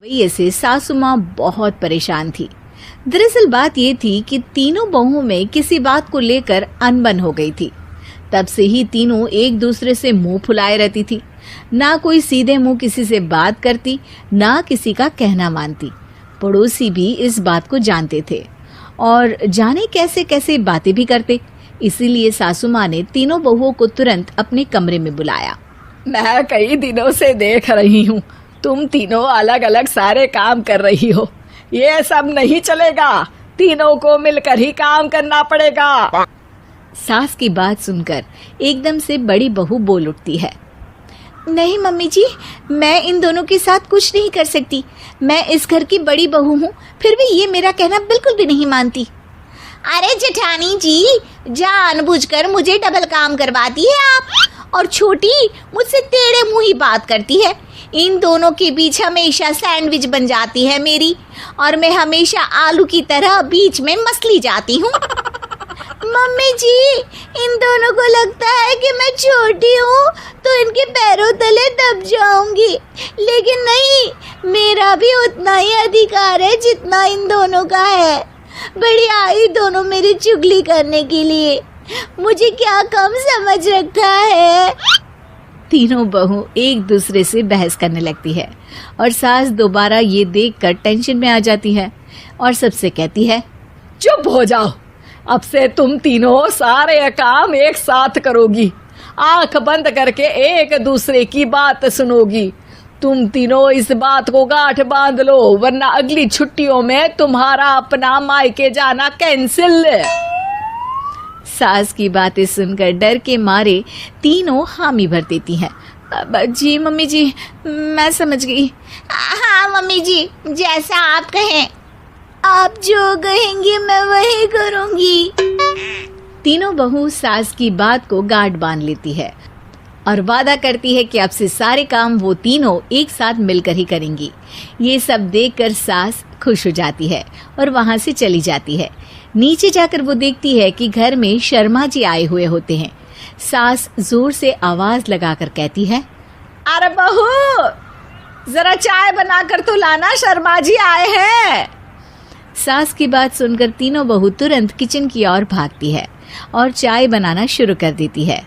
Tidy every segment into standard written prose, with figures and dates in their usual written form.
वही से सासू माँ बहुत परेशान थी। दरअसल बात ये थी कि तीनों बहुओं में किसी बात को लेकर अनबन हो गई थी। तब से ही तीनों एक दूसरे से मुंह फुलाए रहती थी। ना कोई सीधे मुंह किसी से बात करती, ना किसी का कहना मानती। पड़ोसी भी इस बात को जानते थे और जाने कैसे कैसे बातें भी करते। इसीलिए सासू माँ ने तीनों बहुओं को तुरंत अपने कमरे में बुलाया। मैं कई दिनों से देख रही हूँ, तुम तीनों अलग अलग सारे काम कर रही हो। ये सब नहीं चलेगा, तीनों को मिलकर ही काम करना पड़ेगा। सास की बात सुनकर एकदम से बड़ी बहू बोल उठती है। नहीं मम्मी जी, मैं इन दोनों के साथ कुछ नहीं कर सकती। मैं इस घर की बड़ी बहू हूँ, फिर भी ये मेरा कहना बिल्कुल भी नहीं मानती। अरे जेठानी जी, जानबूझकर मुझे डबल काम करवाती है आप। और छोटी मुझसे टेढ़े मुंह ही बात करती है। इन दोनों के बीच हमेशा सैंडविच बन जाती है मेरी, और मैं हमेशा आलू की तरह बीच में मसली जाती हूँ। मम्मी जी, इन दोनों को लगता है कि मैं छोटी हूँ तो इनके पैरों तले दब जाऊंगी, लेकिन नहीं, मेरा भी उतना ही अधिकार है जितना इन दोनों का है। बड़ी आई दोनों मेरी चुगली करने के लिए, मुझे क्या कम समझ रखा है। तीनों बहू एक दूसरे से बहस करने लगती है और सास दोबारा ये देखकर टेंशन में आ जाती है और सबसे कहती है, चुप हो जाओ, अब से तुम तीनों सारे काम एक साथ करोगी। आंख बंद करके एक दूसरे की बात सुनोगी। तुम तीनों इस बात को गांठ बांध लो, वरना अगली छुट्टियों में तुम्हारा अपना मायके जाना कैंसिल। सास की बातें सुनकर डर के मारे तीनों हामी भर देती हैं। जी मम्मी जी, मैं समझ गई। हाँ मम्मी जी, जैसा आप कहें। आप जो कहेंगी मैं वही करूंगी। तीनों बहू सास की बात को गांठ बांध लेती है और वादा करती है कि अब से सारे काम वो तीनों एक साथ मिलकर ही करेंगी। ये सब देखकर सास खुश हो जाती है और वहां से चली जाती है। नीचे जाकर वो देखती है कि घर में शर्मा जी आए हुए होते हैं। सास जोर से आवाज लगाकर कहती है, अरे बहू, जरा चाय बनाकर तो लाना, शर्मा जी आए हैं। सास की बात सुनकर तीनों बहू तुरंत किचन की ओर भागती है और चाय बनाना शुरू कर देती है।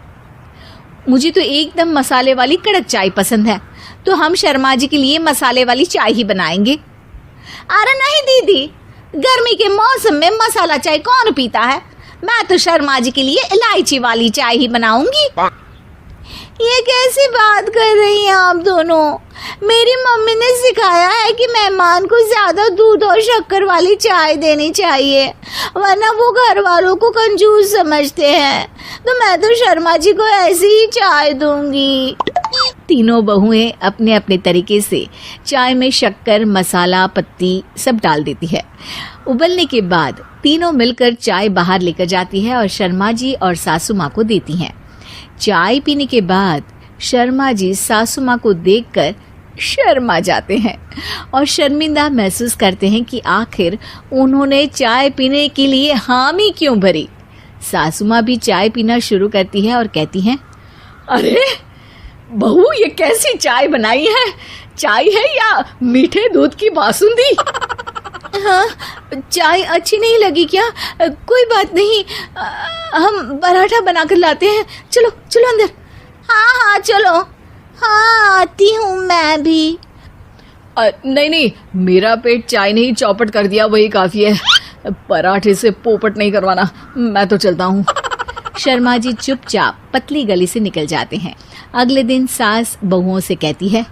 मुझे तो एकदम मसाले वाली कड़क चाय पसंद है, तो हम शर्मा जी के लिए मसाले वाली चाय ही बनाएंगे। अरे नहीं दीदी, गर्मी के मौसम में मसाला चाय कौन पीता है? मैं तो शर्मा जी के लिए इलायची वाली चाय ही बनाऊंगी। ये कैसी बात कर रही हैं आप दोनों? मेरी मम्मी ने सिखाया है कि मेहमान को ज्यादा दूध और शक्कर वाली चाय देनी चाहिए, वरना वो घर वालों को कंजूस समझते हैं। तो मैं तो शर्मा जी को ऐसी ही चाय दूंगी। तीनों बहुएं अपने अपने तरीके से चाय में शक्कर, मसाला, पत्ती सब डाल देती है। उबलने के बाद तीनों मिलकर चाय बाहर लेकर जाती है और शर्मा जी और सासू माँ को देती हैं। चाय पीने के बाद शर्मा जी सासू माँ को देखकर शर्मा जाते हैं और शर्मिंदा महसूस करते हैं कि आखिर उन्होंने चाय पीने के लिए हामी क्यों भरी। सासू माँ भी चाय पीना शुरू करती है और कहती हैं, अरे बहू, ये कैसी चाय बनाई है? चाय है या मीठे दूध की बासुंदी? हाँ, चाय अच्छी नहीं लगी क्या? कोई बात नहीं, हम पराठा बनाकर लाते हैं। चलो चलो अंदर। हाँ हाँ चलो, हाँ आती हूँ मैं भी। नहीं नहीं, मेरा पेट चाय ने ही चौपट कर दिया, वही काफी है। पराठे से पोपट नहीं करवाना, मैं तो चलता हूँ। शर्मा जी चुपचाप पतली गली से निकल जाते हैं। अगले दिन सास बहुओं से कहती है,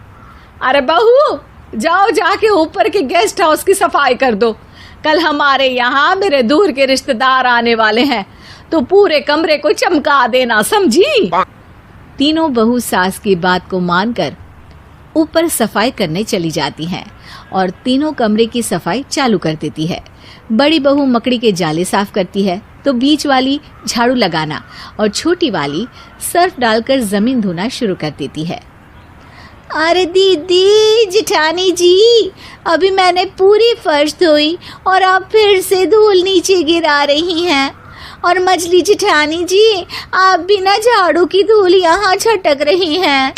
अरे बहू, जाओ जाके ऊपर के गेस्ट हाउस की सफाई कर दो। कल हमारे यहाँ मेरे दूर के रिश्तेदार आने वाले हैं, तो पूरे कमरे को चमका देना, समझी? तीनों बहू सास की बात को मानकर ऊपर सफाई करने चली जाती हैं और तीनों कमरे की सफाई चालू कर देती है। बड़ी बहू मकड़ी के जाले साफ करती है, तो बीच वाली झाड़ू लगाना और छोटी वाली सर्फ डालकर जमीन धोना शुरू कर देती है। अरे दीदी, जेठानी जी, अभी मैंने पूरी फर्श धोई और आप फिर से धूल नीचे गिरा रही हैं। और मछली जेठानी जी, आप बिना झाड़ू की धूल यहाँ छटक रही हैं।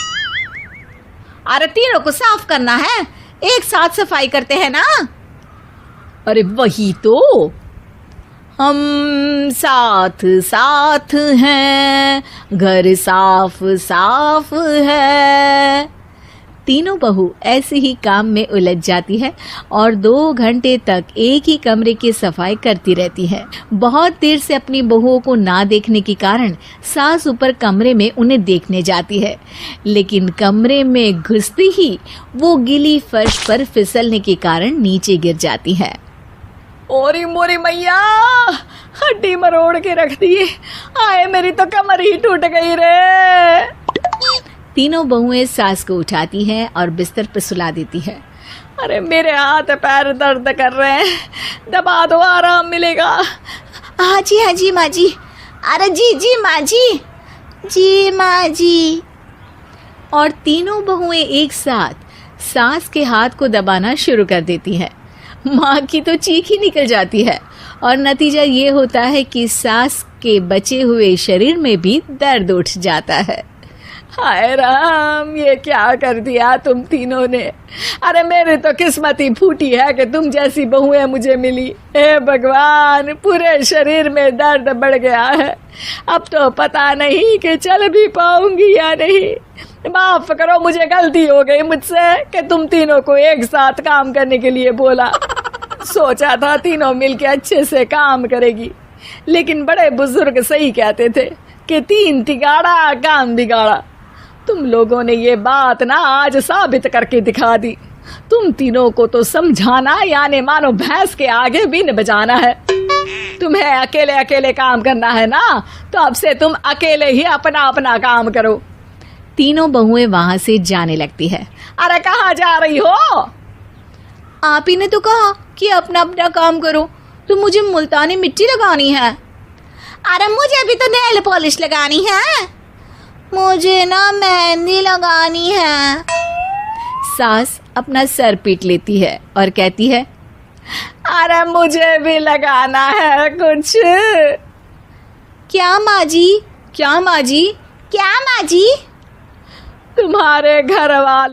अरे तीनों को साफ करना है, एक साथ सफाई करते हैं ना। अरे वही तो, हम साथ साथ हैं, घर साफ साफ है। तीनों बहू ऐसे ही काम में उलझ जाती है और 2 घंटे तक एक ही कमरे की सफाई करती रहती है। बहुत देर से अपनी बहुओं को ना देखने के कारण सास ऊपर कमरे में उन्हें देखने जाती है, लेकिन कमरे में घुसती ही वो गीली फर्श पर फिसलने के कारण नीचे गिर जाती है। ओरी मोरी मैया, हड्डी मरोड़ के रख दी। आए मेरी तो कमर ही टूट गई रे। तीनों बहुएं सास को उठाती हैं और बिस्तर पर सुला देती है। अरे मेरे हाथ पैर दर्द कर रहे हैं, दबा दो, आराम मिलेगा। हाँ जी माँ जी। अरे जी माँ जी, जी माँ जी। और तीनों बहुएं एक साथ सास के हाथ को दबाना शुरू कर देती हैं। माँ की तो चीख ही निकल जाती है और नतीजा ये होता है कि सास के बचे हुए शरीर में भी दर्द उठ जाता है। हाय राम, ये क्या कर दिया तुम तीनों ने। अरे मेरी तो किस्मत ही फूटी है कि तुम जैसी बहुएं मुझे मिली। हे भगवान, पूरे शरीर में दर्द बढ़ गया है। अब तो पता नहीं कि चल भी पाऊंगी या नहीं। माफ करो, मुझे गलती हो गई मुझसे कि तुम तीनों को एक साथ काम करने के लिए बोला। सोचा था तीनों मिलके अच्छे से काम करेगी, लेकिन बड़े बुजुर्ग सही कहते थे कि 3 तिगाड़ा काम बिगाड़ा। तुम लोगों ने ये बात ना आज साबित करके दिखा दी। तुम तीनों को तो समझाना यानी मानो भैंस के आगे बीन बजाना है। तुम्हें अकेले अकेले काम करना है ना, तो अब से तुम अकेले ही अपना अपना काम करो। तीनों बहुएं वहां से जाने लगती है। अरे कहाँ जा रही हो? आप ही ने तो कहा कि अपना अपना काम करो, तो मुझे मुल्तानी मिट्टी लगानी है। अरे मुझे भी तो नेल पॉलिश लगानी है। मुझे ना मेहंदी लगानी है। सास अपना सर पीट लेती है और कहती है, अरे मुझे भी लगाना है कुछ। क्या माँ जी? क्या माँ जी? क्या माँ जी? तुम्हारे घर वाले